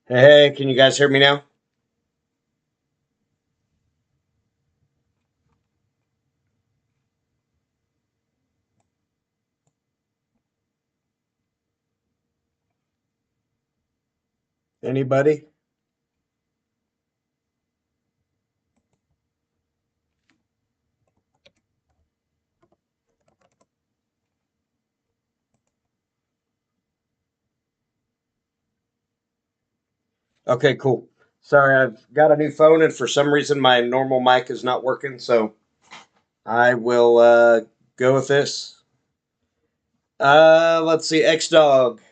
Hey, can you guys hear me now? Anybody? Okay, cool. Sorry, I've got a new phone, and for some reason my normal mic is not working, so I will go with this. Let's see, X Dog.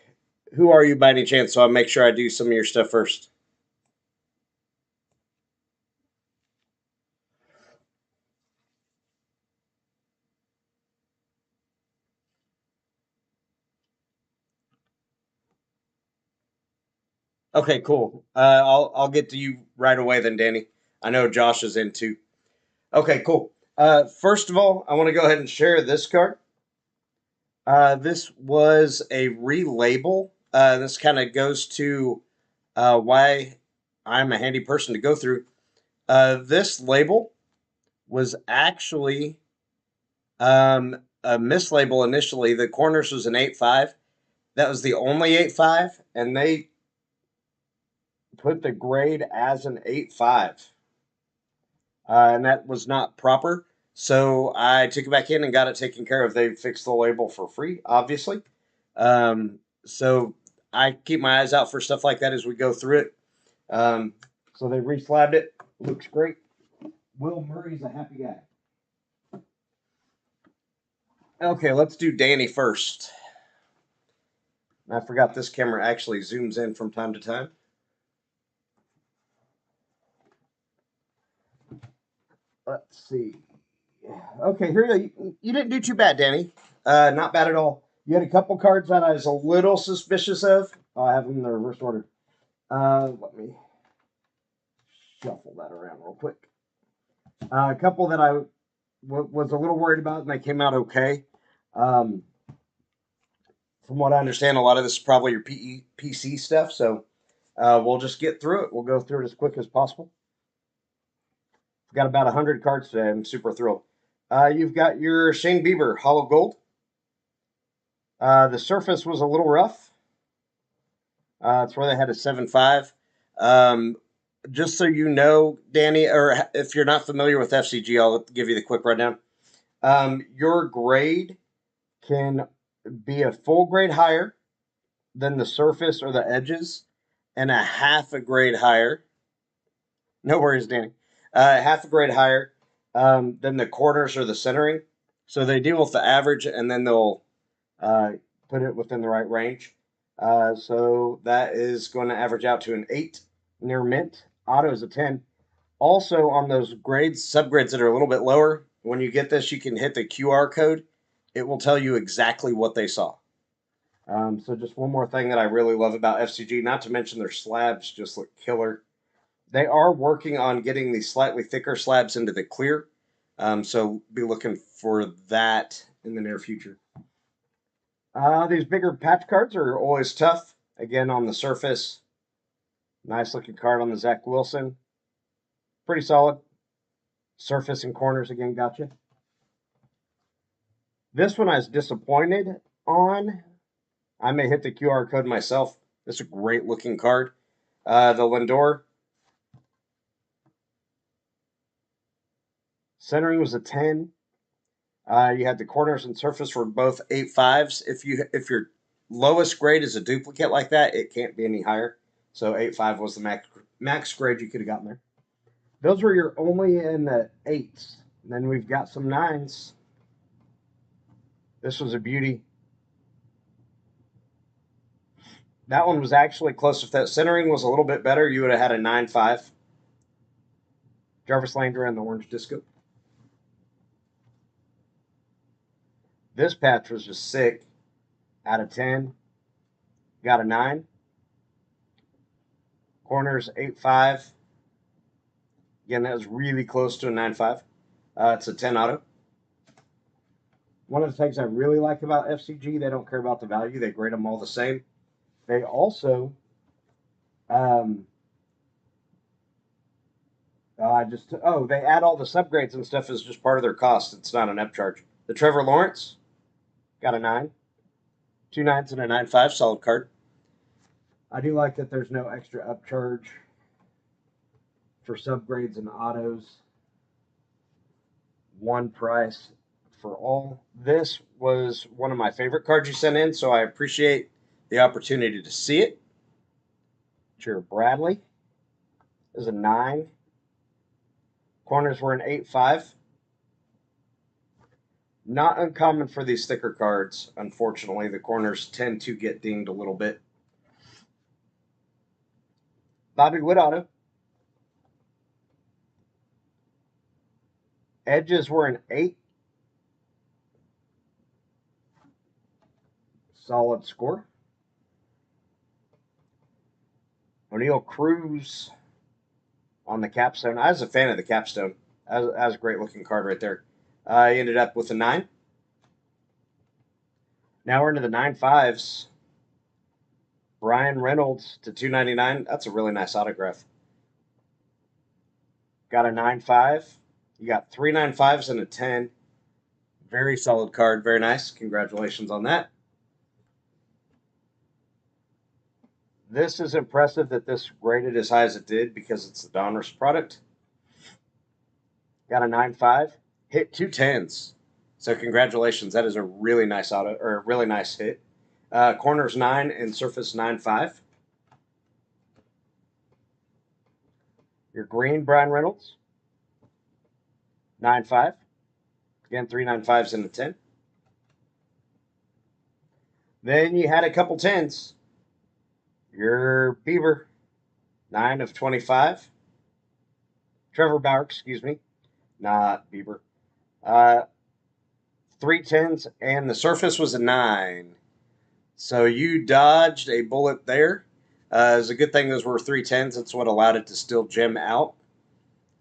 Who are you by any chance? So I'll make sure I do some of your stuff first. Okay, cool. I'll get to you right away then, Danny. I know Josh is in too. Okay, cool. First of all, I want to go ahead and share this card. This was a relabel. This kind of goes to why I'm a handy person to go through. This label was actually a mislabel initially. The corners was an 8.5. That was the only 8.5, and they put the grade as an 8.5, and that was not proper. So I took it back in and got it taken care of. They fixed the label for free, obviously. So I keep my eyes out for stuff like that as we go through it. So they reslabbed it. Looks great. Will Murray's a happy guy. Okay, let's do Danny first. I forgot this camera actually zooms in from time to time. Let's see. Okay, here you didn't do too bad, Danny. Not bad at all. You had a couple cards that I was a little suspicious of. Oh, I have them in the reverse order. Let me shuffle that around real quick. A couple that was a little worried about, and they came out okay. Um, from what I understand, a lot of this is probably your PC stuff, so we'll just get through it. We'll go through it as quick as possible. We've got about 100 cards today. I'm super thrilled. You've got your Shane Bieber Hollow Gold. The surface was a little rough. That's where they had a 7.5. Um, just so you know, Danny, or if you're not familiar with FCG, I'll give you the quick rundown. Your grade can be a full grade higher than the surface or the edges, and a half a grade higher. No worries, Danny. Half a grade higher than the corners or the centering. So they deal with the average, and then they'll uh, put it within the right range. So that is going to average out to an 8 near mint. Auto is a 10. Also, on those grades, subgrades that are a little bit lower, when you get this, you can hit the QR code. It will tell you exactly what they saw. So just one more thing that I really love about FCG, not to mention their slabs just look killer. They are working on getting these slightly thicker slabs into the clear. So be looking for that in the near future. These bigger patch cards are always tough. Again, on the surface, nice looking card on the Zach Wilson. Pretty solid. Surface and corners again, gotcha. This one I was disappointed on. I may hit the QR code myself. This is a great looking card. The Lindor centering was a 10. You had the corners and surface for both 8.5s. If your lowest grade is a duplicate like that, it can't be any higher. So 8.5 was the max grade you could have gotten there. Those were your only in the eights. And then we've got some nines. This was a beauty. That one was actually close. If that centering was a little bit better, you would have had a 9.5. Jarvis Landry and the orange disco. This patch was just sick. Out of 10, got a 9. Corners 8.5. Again, that was really close to a 9.5. It's a 10 auto. One of the things I really like about FCG, they don't care about the value. They grade them all the same. They also Um, they add all the subgrades and stuff as just part of their cost. It's not an upcharge. The Trevor Lawrence got a 9. 2 9s and a 9.5, solid card. I do like that there's no extra upcharge for subgrades and autos. One price for all. This was one of my favorite cards you sent in, so I appreciate the opportunity to see it. Jared Bradley is a 9. Corners were an 8.5. Not uncommon for these thicker cards, unfortunately. The corners tend to get dinged a little bit. Bobby Wood auto. Edges were an 8. Solid score. O'Neal Cruz on the capstone. I was a fan of the capstone. That was a great looking card right there. I ended up with a 9. Now we're into the 9.5s. Brian Reynolds to 299. That's a really nice autograph. Got a 9.5. You got 3 9.5s and a 10. Very solid card. Very nice. Congratulations on that. This is impressive that this graded as high as it did because it's the Donruss product. Got a 9.5. Hit 2 10s. So congratulations. That is a really nice auto or a really nice hit. Corners 9 and surface 9.5. Your green Brian Reynolds 9.5. Again, 3 9.5s and a 10. Then you had a couple 10s. Your Bieber 9 of 25. Trevor Bauer, excuse me, not Bieber. 3 10s, and the surface was a 9. So you dodged a bullet there. It's a good thing those were 3 10s. That's what allowed it to still gem out.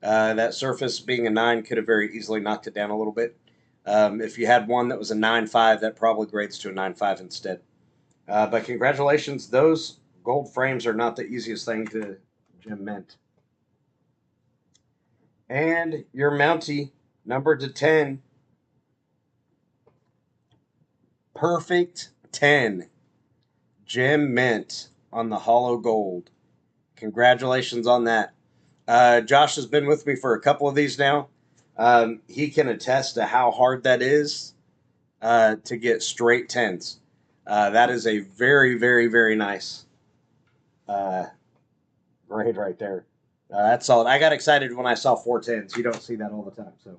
That surface being a 9 could have very easily knocked it down a little bit. If you had one that was a 9.5, that probably grades to a 9.5 instead. But congratulations. Those gold frames are not the easiest thing to gem mint. And your Mountie, numbered to 10. Perfect 10. Gem mint on the hollow gold. Congratulations on that. Josh has been with me for a couple of these now. He can attest to how hard that is to get straight 10s. That is a very, very, very nice grade right there. That's solid. I got excited when I saw 4 10s. You don't see that all the time, so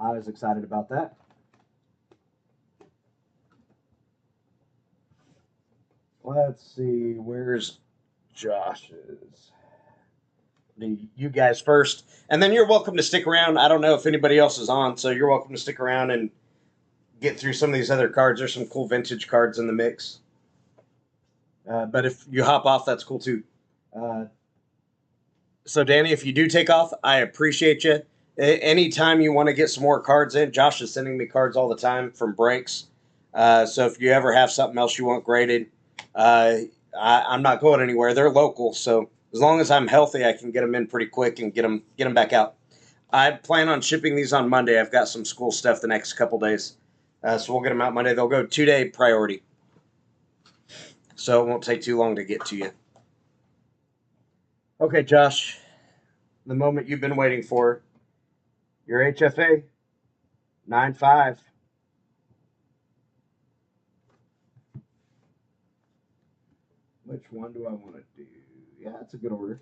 I was excited about that. Let's see, where's Josh's? You guys first, and then you're welcome to stick around. I don't know if anybody else is on, so you're welcome to stick around and get through some of these other cards. There's some cool vintage cards in the mix. But if you hop off, that's cool too. So, Danny, if you do take off, I appreciate you. Anytime you want to get some more cards in, Josh is sending me cards all the time from breaks. So if you ever have something else you want graded, I'm not going anywhere. They're local, so as long as I'm healthy, I can get them in pretty quick and get them back out. I plan on shipping these on Monday. I've got some school stuff the next couple days, so we'll get them out Monday. They'll go 2-day priority, so it won't take too long to get to you. Okay, Josh, the moment you've been waiting for. Your HFA 9.5. Which one do I want to do? Yeah, that's a good order.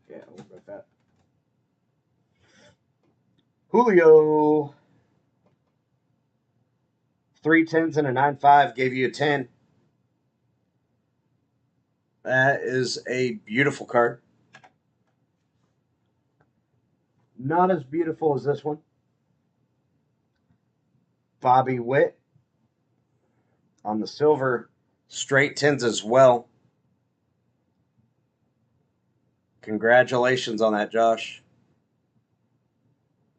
Yeah, we'll go with that. Julio. 3 10s and a 9.5 gave you a 10. That is a beautiful card. Not as beautiful as this one. Bobby Witt on the silver. Straight 10s as well. Congratulations on that, Josh.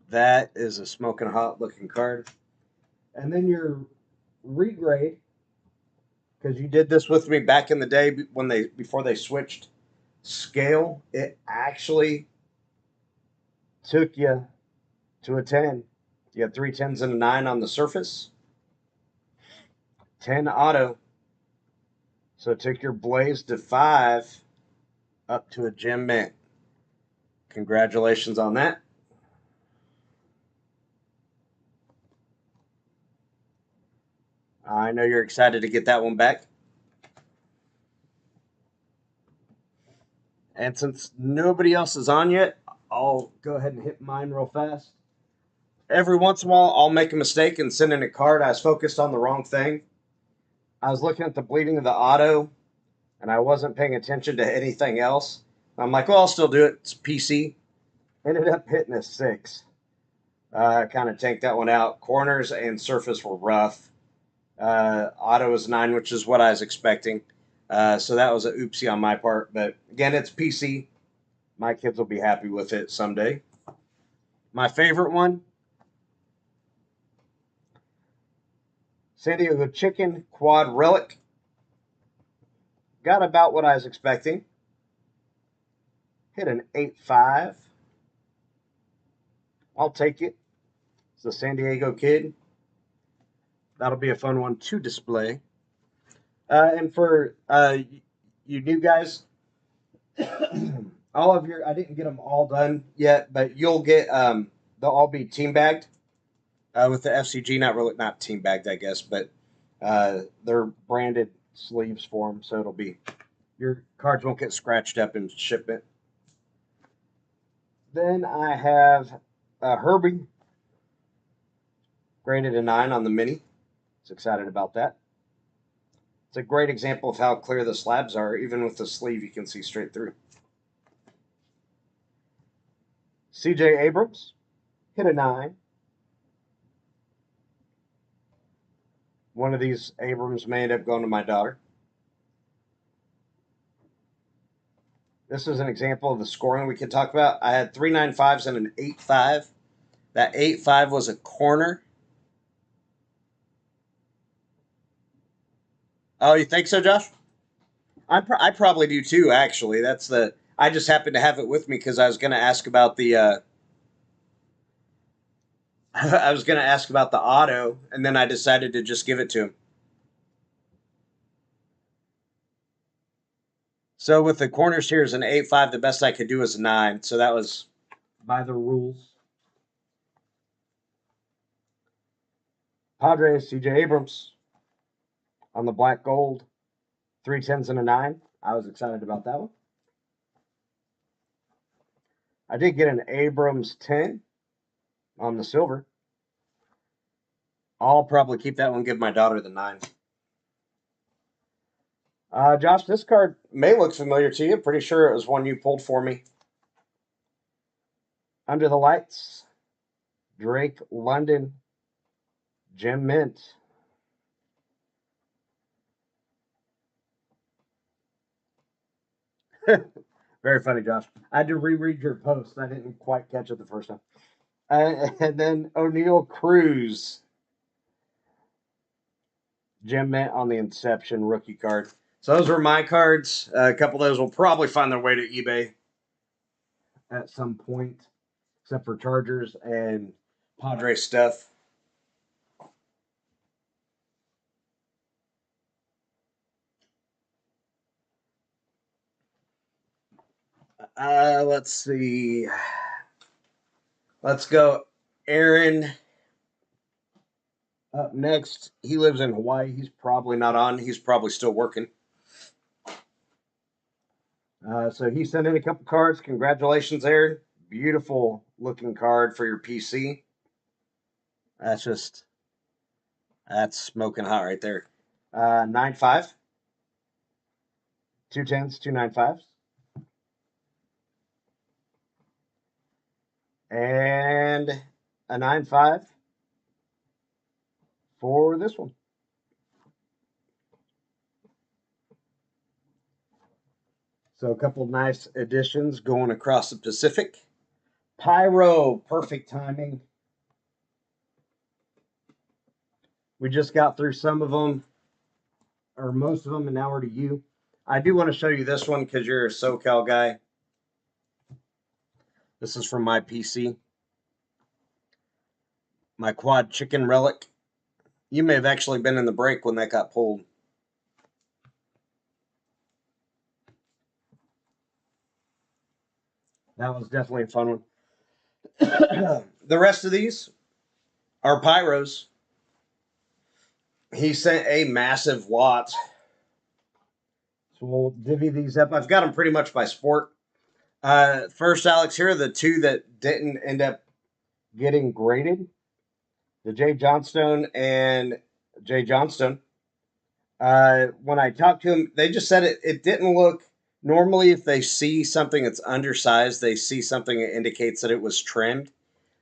That is a smoking hot looking card. And then your regrade because you did this with me back in the day before they switched scale. It actually took you to a 10. You had 3 10s and a 9 on the surface. 10 auto. So it took your blaze to 5 up to a gem mint. Congratulations on that. I know you're excited to get that one back. And since nobody else is on yet, I'll go ahead and hit mine real fast. Every once in a while, I'll make a mistake and send in a card. I was focused on the wrong thing. I was looking at the bleeding of the auto, and I wasn't paying attention to anything else. I'm like, well, I'll still do it. It's PC. Ended up hitting a 6. Kind of tanked that one out. Corners and surface were rough. Auto was 9, which is what I was expecting. So that was an oopsie on my part. But again, it's PC. My kids will be happy with it someday. My favorite one, San Diego Chicken Quad Relic. Got about what I was expecting. Hit an 8.5. I'll take it. It's a San Diego kid. That'll be a fun one to display. And for you new guys, all of your, I didn't get them all done yet, but you'll get, they'll all be team bagged with the FCG. Not team bagged, I guess, but they're branded sleeves for them, so it'll be, your cards won't get scratched up in shipment. Then I have Herbie, graded a 9 on the mini. Was excited about that. It's a great example of how clear the slabs are. Even with the sleeve, you can see straight through. CJ Abrams, hit a 9. One of these Abrams may end up going to my daughter. This is an example of the scoring we could talk about. I had 3 9.5s and an 8.5. That 8.5 was a corner. Oh, you think so, Josh? I probably do too. Actually, I just happened to have it with me because I was going to ask about the. I was going to ask about the auto, and then I decided to just give it to him. So with the corners here is an 8.5. The best I could do is a 9. So that was by the rules. Padres, CJ Abrams on the black gold. 3 10s and a 9. I was excited about that one. I did get an Abrams 10 on the silver. I'll probably keep that one, give my daughter the 9. Josh, this card may look familiar to you. Pretty sure it was one you pulled for me. Under the Lights, Drake London, Gem Mint. Very funny, Josh. I had to reread your post. I didn't quite catch it the first time. And then O'Neal Cruz, Gem Mint on the Inception rookie card. So those were my cards. A couple of those will probably find their way to eBay at some point, except for Chargers and Padres stuff. Let's see. Let's go. Aaron up next. He lives in Hawaii. He's probably not on. He's probably still working. So he sent in a couple cards. Congratulations, Aaron. Beautiful looking card for your PC. That's smoking hot right there. 9.5. 2 10s, 2 9.5s. And a 9.5 for this one. So a couple nice additions going across the Pacific. Pyro, perfect timing. We just got through some of them. or most of them, an hour to you. I do want to show you this one because you're a SoCal guy. This is from my PC, my quad chicken relic. You may have actually been in the break when that got pulled. That was definitely a fun one. The rest of these are pyros. He sent a massive lot. So we'll divvy these up. I've got them pretty much by sport. First, Alex, here are the two that didn't end up getting graded. The Jay Johnstone and Jay Johnstone. When I talked to them, they just said it didn't look. Normally, if they see something that's undersized, they see something that indicates that it was trimmed.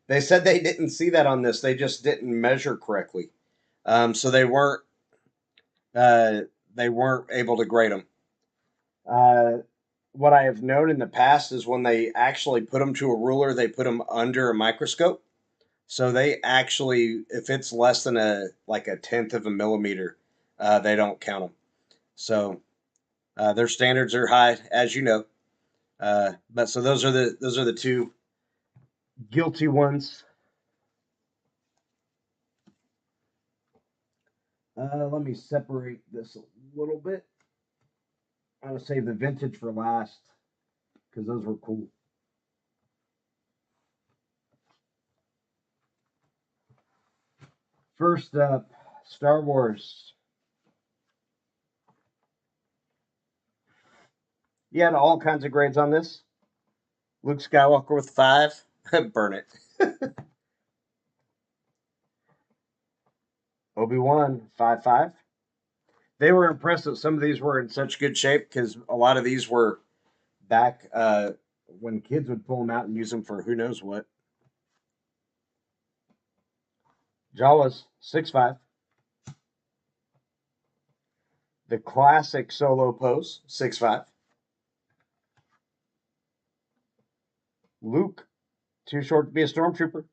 They said they didn't see that on this. They just didn't measure correctly, so uh, they weren't able to grade them. What I have known in the past is when they actually put them to a ruler, they put them under a microscope. So they actually, if it's less than a tenth of a millimeter, they don't count them. So their standards are high, as you know. But so those are the two guilty ones. Let me separate this a little bit. I'm gonna save the vintage for last because those were cool. First up, Star Wars. You had all kinds of grades on this. Luke Skywalker with 5. Burn it. Obi-Wan, 5.5. They were impressed that some of these were in such good shape because a lot of these were back when kids would pull them out and use them for who knows what. Jawas, 6.5. The classic solo pose, 6.5. Luke, too short to be a stormtrooper,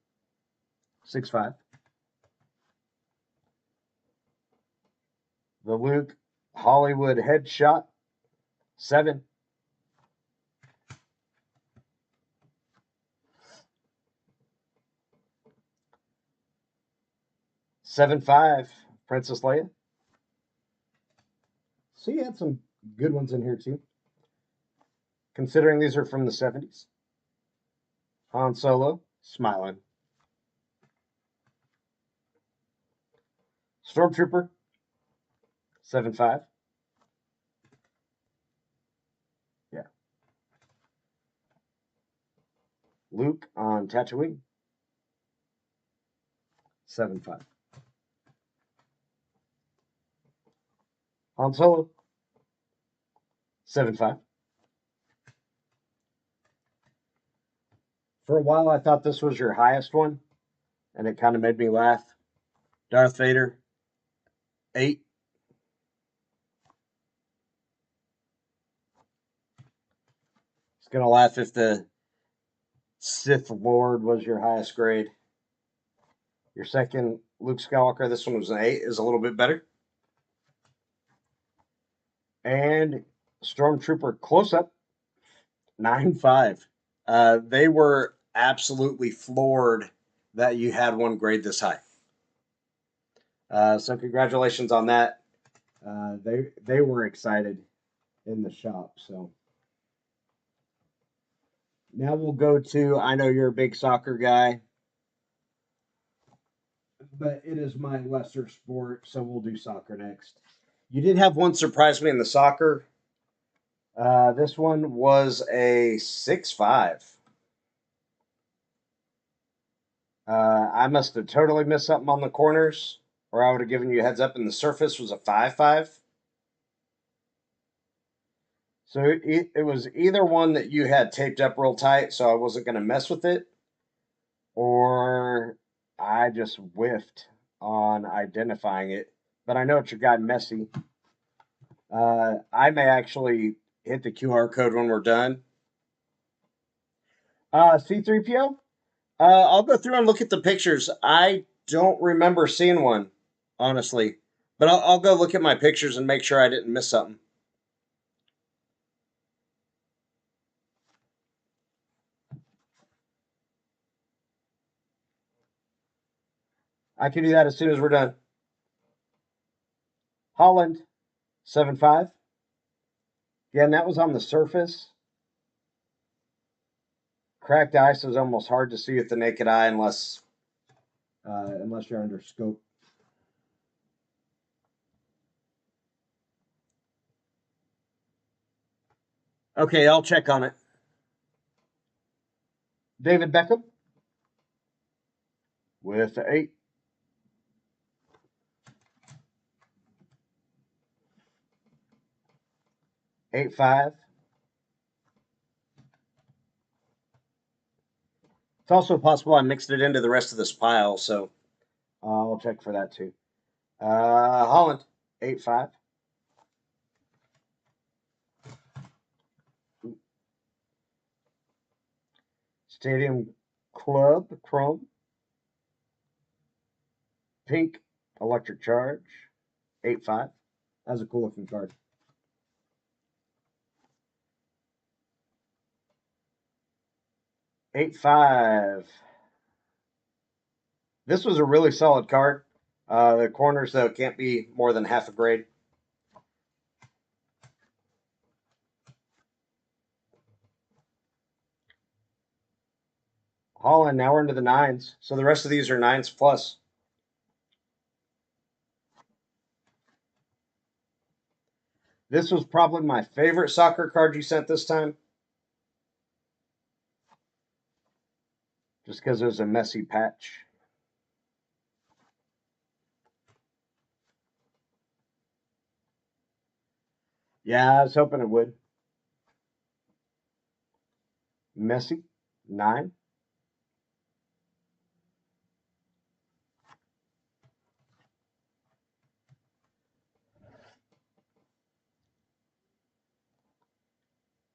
6.5. The Luke Hollywood headshot, 7. $7.5, Princess Leia. So you had some good ones in here too. Considering these are from the 70s. Han Solo, smiling. Stormtrooper, 7.5. Yeah. Luke on Tatooine, 7.5. Han Solo, 7.5. For a while, I thought this was your highest one, and it kind of made me laugh. Darth Vader, 8. It's gonna laugh if the Sith Lord was your highest grade. Your second, Luke Skywalker, this one was an 8, is a little bit better. And Stormtrooper close up, 9.5. They were absolutely floored that you had one grade this high. So congratulations on that. They were excited in the shop. So now we'll go to. I know you're a big soccer guy, but it is my lesser sport, so we'll do soccer next. You did have one surprise me in the soccer. This one was a 6.5. I must have totally missed something on the corners, or I would have given you a heads up. And the surface was a 5.5. So it was either one that you had taped up real tight, so I wasn't going to mess with it, or I just whiffed on identifying it. But I know it's your guy Messi. I may actually hit the QR code when we're done. C3PO? I'll go through and look at the pictures. I don't remember seeing one, honestly. But I'll go look at my pictures and make sure I didn't miss something. I can do that as soon as we're done. Holland, 7.5. Yeah, and that was on the surface. Cracked ice is almost hard to see with the naked eye unless you're under scope. Okay, I'll check on it. David Beckham with the 8. Eight five. It's also possible I mixed it into the rest of this pile, so I'll check for that too. Holland, 8.5. Stadium Club, Chrome. Pink, Electric Charge, 8.5. That's a cool looking card. 8.5. This was a really solid card. The corners, though, can't be more than half a grade. Holland, now we're into the 9s. So the rest of these are 9s plus. This was probably my favorite soccer card you sent this time. Just because it was a messy patch. Yeah, I was hoping it would. Messy, 9.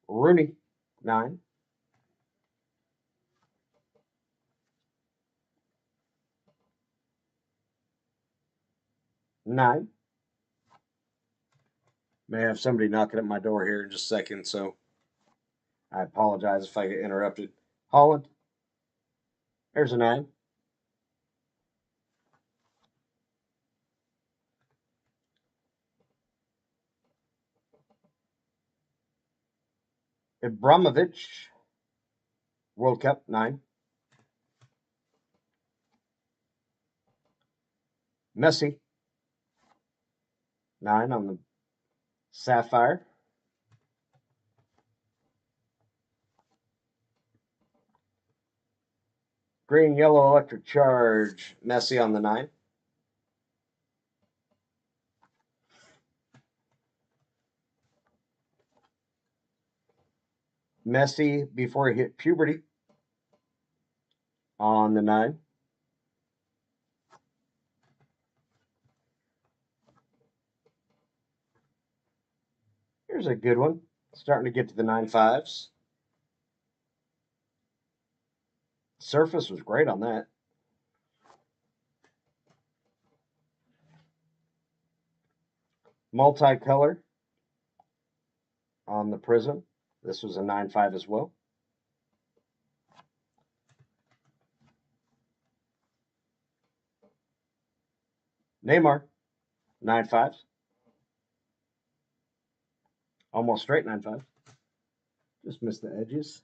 Rooney, 9. Nine. May have somebody knocking at my door here in just a second, so I apologize if I get interrupted. Holland, there's a 9. Ibrahimovic, World Cup, 9. Messi, 9 on the Sapphire. Green, yellow, electric charge. Messi on the 9. Messi before he hit puberty on the 9. Here's a good one. Starting to get to the 9.5s. Surface was great on that. Multicolor on the Prism. This was a 9.5 as well. Neymar, 9.5s. Almost straight 9.5. Just missed the edges.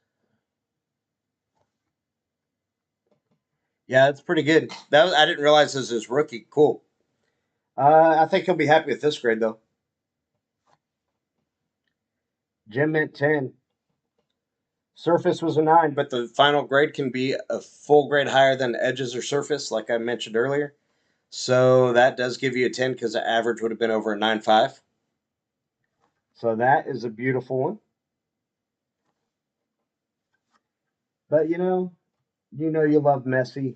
Yeah, it's pretty good. I didn't realize this is rookie. Cool. I think he'll be happy with this grade though. Jim Mint 10. Surface was a 9, but the final grade can be a full grade higher than edges or surface, like I mentioned earlier. So that does give you a 10 because the average would have been over a 9.5. So that is a beautiful one. But you know you love Messi.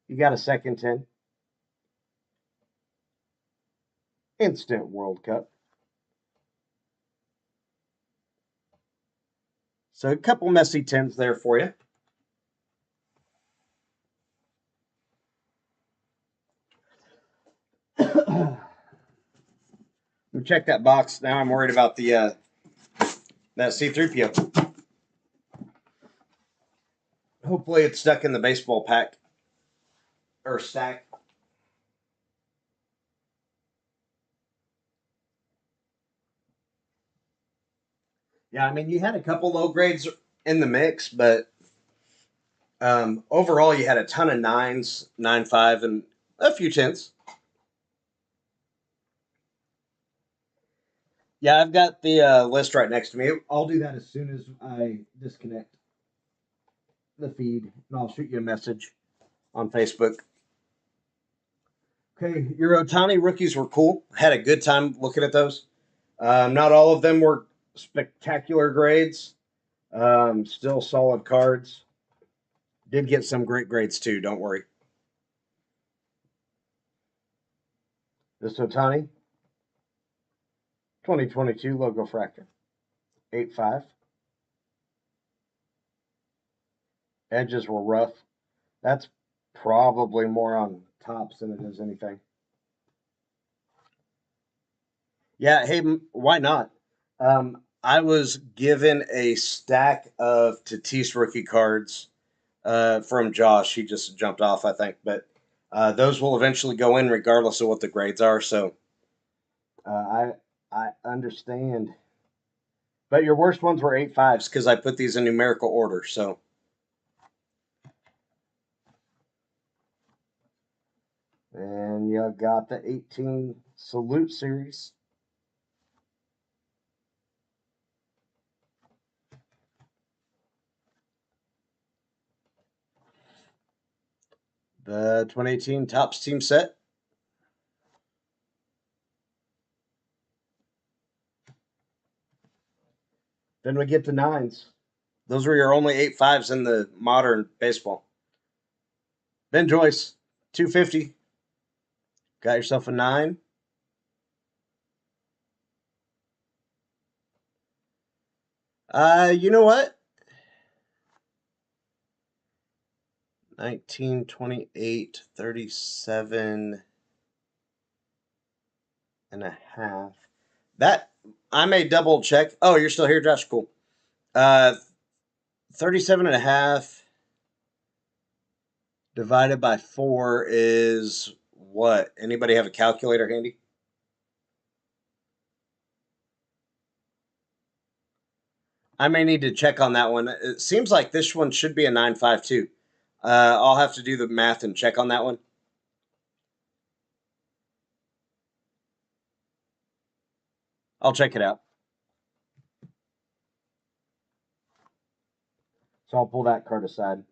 You got a second 10. Instant World Cup. So a couple Messi 10s there for you. check that box. Now I'm worried about the that C3PO. Hopefully it's stuck in the baseball pack or stack. Yeah, I mean you had a couple low grades in the mix, but overall you had a ton of nines, 9.5, and a few tens. Yeah, I've got the list right next to me. I'll do that as soon as I disconnect the feed, and I'll shoot you a message on Facebook. Okay, your Otani rookies were cool. Had a good time looking at those. Not all of them were spectacular grades. Still solid cards. Did get some great grades too. Don't worry. This Otani 2022 logo fractor 8.5. Edges were rough. That's probably more on tops than it is anything. Yeah, hey, why not? I was given a stack of Tatis rookie cards from Josh. He just jumped off, I think, but those will eventually go in regardless of what the grades are. So I understand. But your worst ones were 8.5s because I put these in numerical order. So and you got the 18 Salute series. The 2018 Topps team set. Then we get to nines. Those were your only 8.5s in the modern baseball. Ben Joyce, 250. Got yourself a 9. You know what? 19, 28, 37 and a half. That I may double check. Oh, you're still here, Josh. Cool. 37 and a half divided by 4 is what? Anybody have a calculator handy? I may need to check on that one. It seems like this one should be a 9.5 too. I'll have to do the math and check on that one. I'll check it out. So I'll pull that card aside.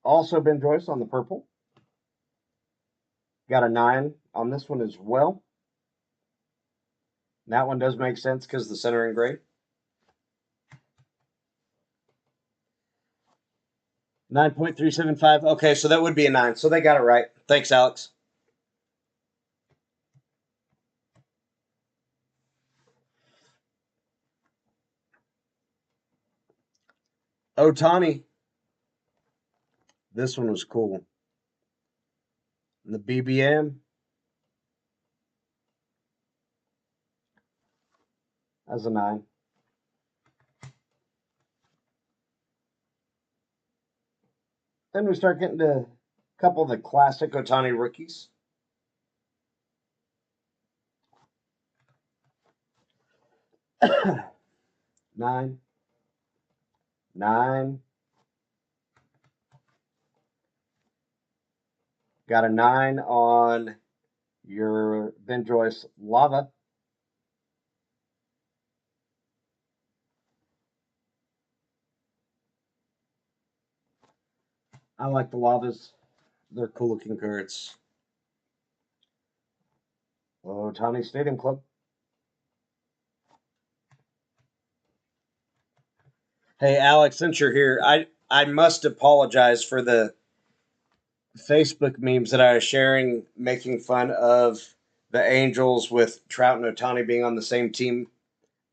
Also, Ben Joyce on the purple. Got a 9 on this one as well. That one does make sense because the centering gray. 9.375. Okay, so that would be a 9. So they got it right. Thanks, Alex. Otani. This one was cool. The BBM. That's a 9. Then we start getting to a couple of the classic Otani rookies. Nine. 9. Got a 9 on your Ben Joyce Lava. I like the Lavas. They're cool looking cards. Otani Stadium Club. Hey, Alex, since you're here, I must apologize for the Facebook memes that I was sharing making fun of the Angels with Trout and Otani being on the same team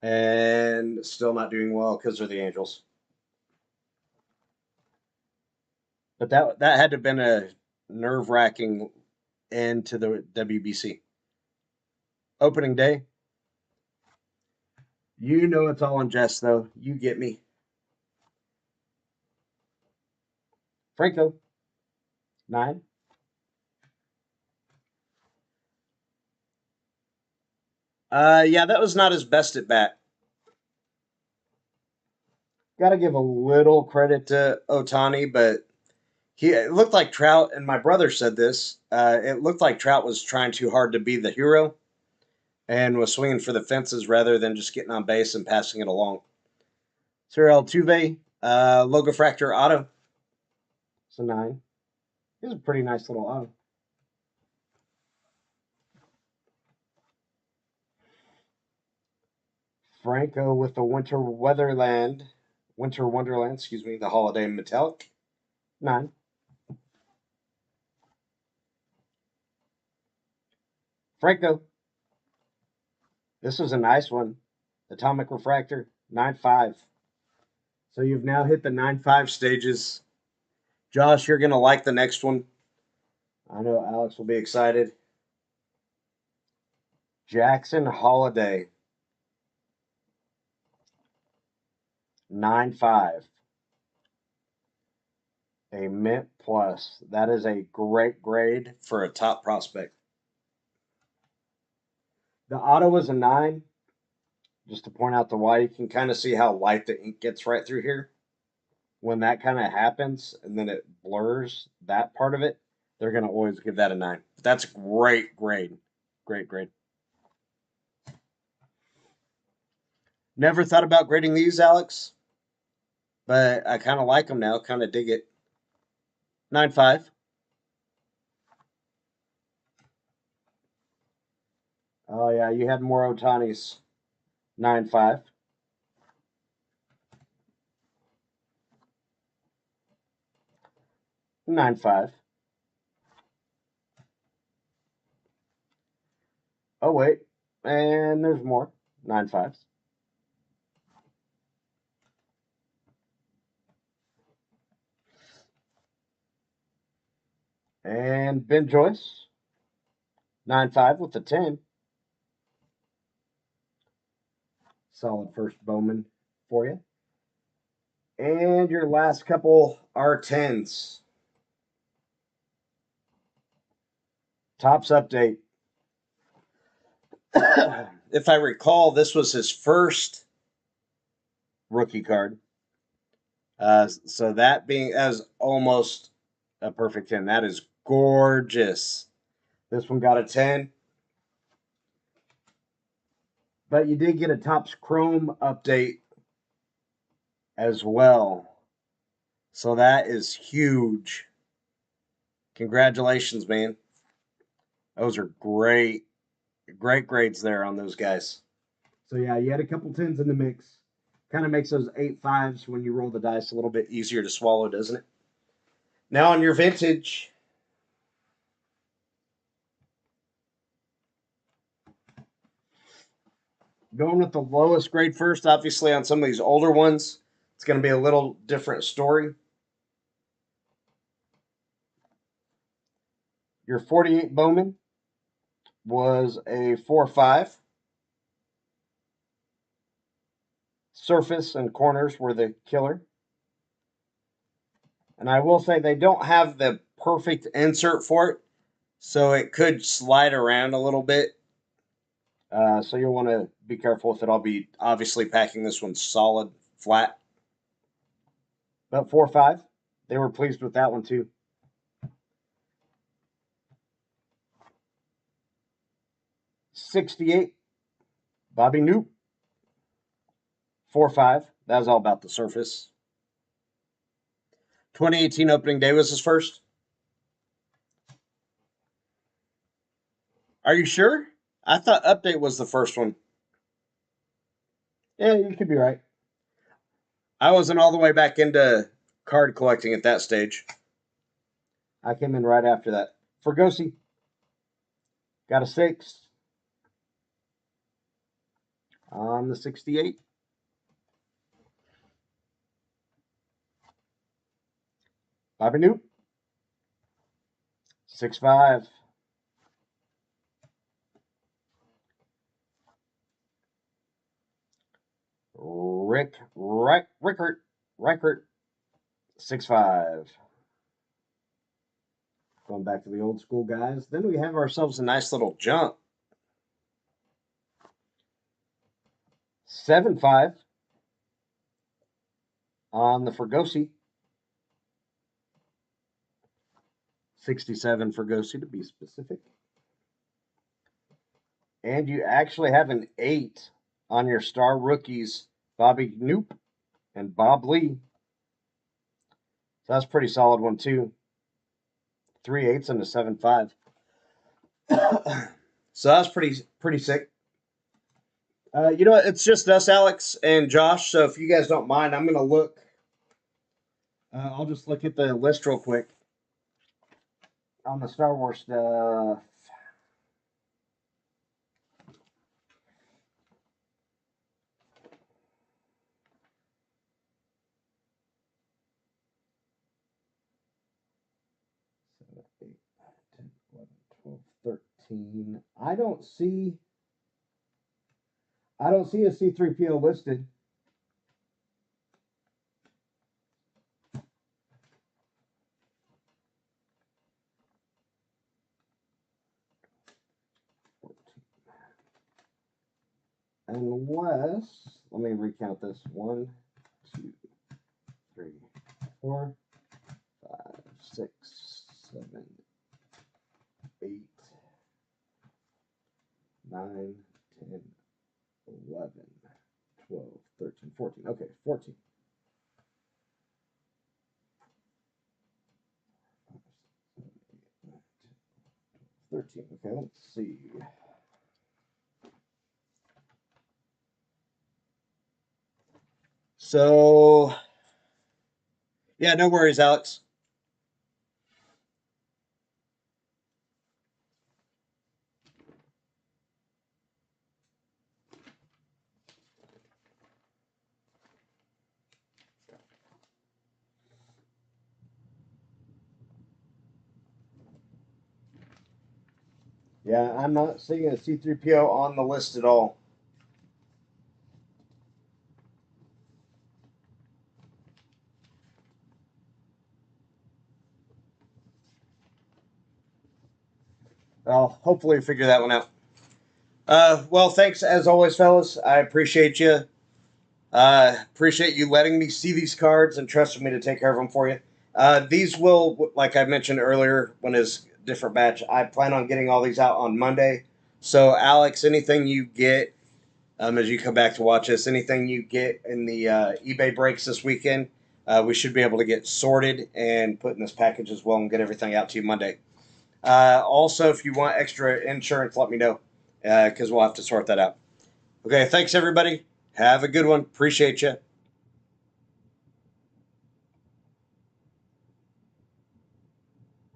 and still not doing well because they're the Angels. But that had to have been a nerve wracking end to the WBC. opening day. You know it's all in jest, though. You get me. Franco, 9. Yeah, that was not his best at bat. Got to give a little credit to Otani, but it looked like Trout, and my brother said this. It looked like Trout was trying too hard to be the hero and was swinging for the fences rather than just getting on base and passing it along. Sir Altuve, Logofractor auto. It's a 9. It's a pretty nice little auto. Franco with the Winter Wonderland, the Holiday Metallic. 9. Franco. This was a nice one. Atomic Refractor, 9.5. So you've now hit the 9.5 stages. Josh, you're going to like the next one. I know Alex will be excited. Jackson Holiday, 9.5. A Mint Plus. That is a great grade for a top prospect. The auto was a 9. Just to point out the why, you can kind of see how light the ink gets right through here. When that kind of happens and then it blurs that part of it, they're going to always give that a 9. That's a great grade. Great grade. Never thought about grading these, Alex, but I kind of like them now. Kind of dig it. 9.5. Oh, yeah, you had more Otanis. 9.5. Nine five. Oh wait, and there's more. 9.5. And Ben Joyce. 9.5 with the 10. Solid first Bowman for you. And your last couple are 10s. Topps update. If I recall, this was his first rookie card. So that being as almost a perfect 10. That is gorgeous. This one got a 10. But you did get a Topps Chrome update as well. So that is huge. Congratulations, man. Those are great grades there on those guys. So yeah, you had a couple 10s in the mix. Kind of makes those 8.5s when you roll the dice a little bit easier to swallow, doesn't it? Now on your vintage. Going with the lowest grade first, obviously on some of these older ones, it's going to be a little different story. Your 48 Bowman was a 4.5. Surface and corners were the killer. And I will say they don't have the perfect insert for it, so it could slide around a little bit. So you'll want to be careful with it. I'll be obviously packing this one solid, flat. But 4.5, they were pleased with that one too. '68, Bobby Noop, 4.5. That was all about the surface. 2018 opening day was his first. Are you sure? I thought update was the first one. Yeah, you could be right. I wasn't all the way back into card collecting at that stage. I came in right after that. Fergosi got a 6 on the 68. Bobby Noop, 6.5. Rickert, 6'5". Going back to the old school guys. Then we have ourselves a nice little jump. 7'5" on the Fergosi. 67 Fergosi to be specific. And you actually have an 8 on your star rookies, Bobby Knoop and Bob Lee. So that's a pretty solid one, too. 3/8 and a 7.5. So that's pretty sick. You know what? It's just us, Alex and Josh. So if you guys don't mind, I'm going to look. I'll just look at the list real quick on the Star Wars stuff. I don't see a C3PO listed. Unless, let me recount this. 1, 2, 3, 4, 5, 6, 7, 8, 9, 10, 11, 12, 13, 14. Okay, 14. 13. Okay, let's see. So, yeah, no worries, Alex. Yeah, I'm not seeing a C3PO on the list at all. I'll hopefully figure that one out. Well, thanks as always, fellas. I appreciate you. Appreciate you letting me see these cards and trusting me to take care of them for you. These will, like I mentioned earlier, when it's different batch, I plan on getting all these out on Monday. So, Alex, anything you get as you come back to watch this, anything you get in the eBay breaks this weekend, we should be able to get sorted and put in this package as well and get everything out to you Monday. Also, if you want extra insurance, let me know because we'll have to sort that out. Okay, thanks everybody. Have a good one. Appreciate you.